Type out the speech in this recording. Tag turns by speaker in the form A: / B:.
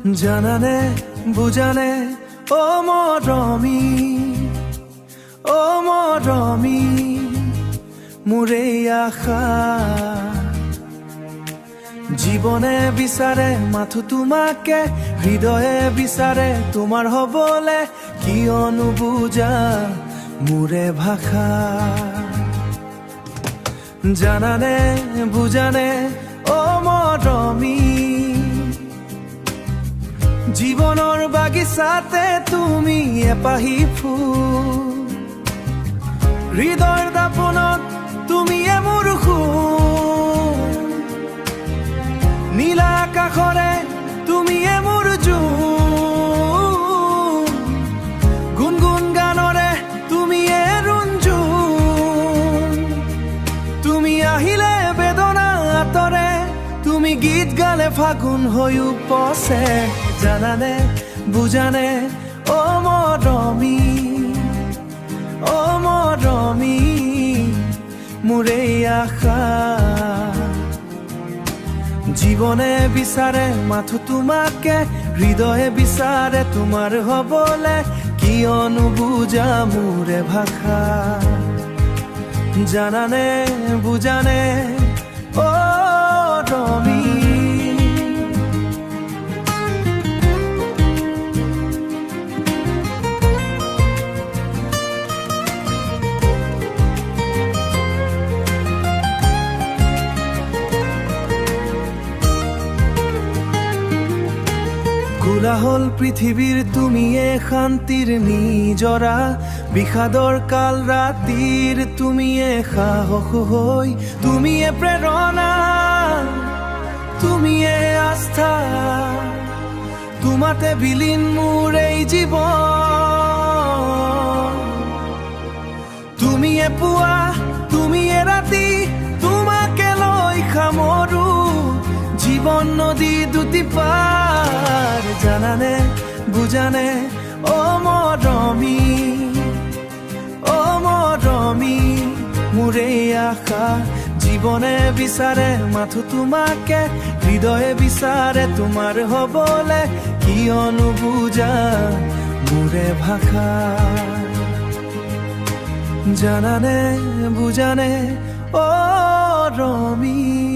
A: জানানে বুজানে ও মৰমী, ও মৰমী মোৰে আশা। জীৱনে বিচাৰে মাথো তোমাকে, হৃদয়ে বিচাৰে তোমাৰ হবলে, কিয় নুবুজা মোৰে ভাষা। জানানে বুজানে ও মৰমী, জীৱনৰ বাগিচাতে তুমি এপাহি ফুল, হৃদয়ৰ দাপোনত তুমিয়ে মোৰ সুৰ, নীলা আকাশৰে তুমিয়ে মোৰ জোন, গুণগুণ গানৰে তুমিয়ে ৰুণজোন, তুমি আহিলে বেদনা আঁতৰে, তুমি গীত গালে ফাগুন হৈ উপচে। জানানে বুজানে ও মৰমী, ও মৰমী মোৰে আশা। জীৱনে বিচাৰে মাথো তোমাকে, হৃদয়ে বিচাৰে তোমাৰ হবলে, কিয় নুবুজা মোৰে ভাষা। জানানে বুজানে ও ৰমী। কোলাহল পৃথিৱীৰ তুমিয়ে শান্তিৰ নিজৰা, বিষাদৰ কাল ৰাতিৰ তুমিয়ে সাহস হৈ, তুমিয়ে প্ৰেৰণা তুমিয়ে আস্থা, তোমাতে বিলীন মোৰ এই জীৱন। তুমিয়ে পুৱা তুমিয়ে ৰাতি, তোমাকে লৈ সামৰো জীৱন নদী দুটি পাৰ। জানানে বুজানে ও মৰমী, ও মৰমী মোৰে আশা। জীৱনে বিচাৰে মাথো তোমাকে, হৃদয়ে বিচাৰে তোমাৰ হবলে, কিয় নুবুজা মোৰে ভাষা। জানানে বুজানে ও ৰমী।